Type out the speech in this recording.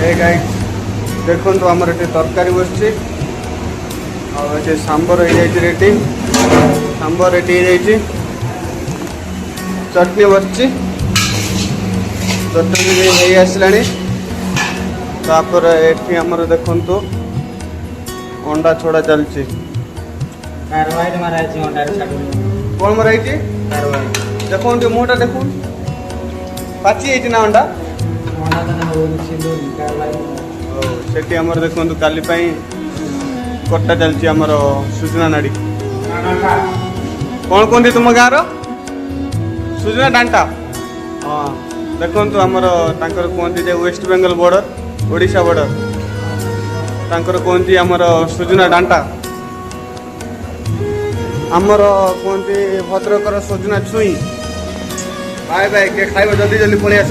ए guys देखो आमर ये तरकारी बसची सांबर हो रेडी सांबर रेडी हो चटनी बसची चटनी भी हो आसला ये आमर देखु अंडा छोड़ा चलती कौन मराई देखो मुहटा देखो पाची ना अंडा सेठी आमर देखो काली कटा चलती आमर सुजना नाड़ी कौन कहते तुम गाँव सुजना डांटा हाँ देखु आमर कहते West Bengal border Odisha border तांकर कहते आमर सुजना डांटा आमर कहते भद्रकर सुजना छुई बाय बाय के खाइब जल्दी जल्दी पलि आस।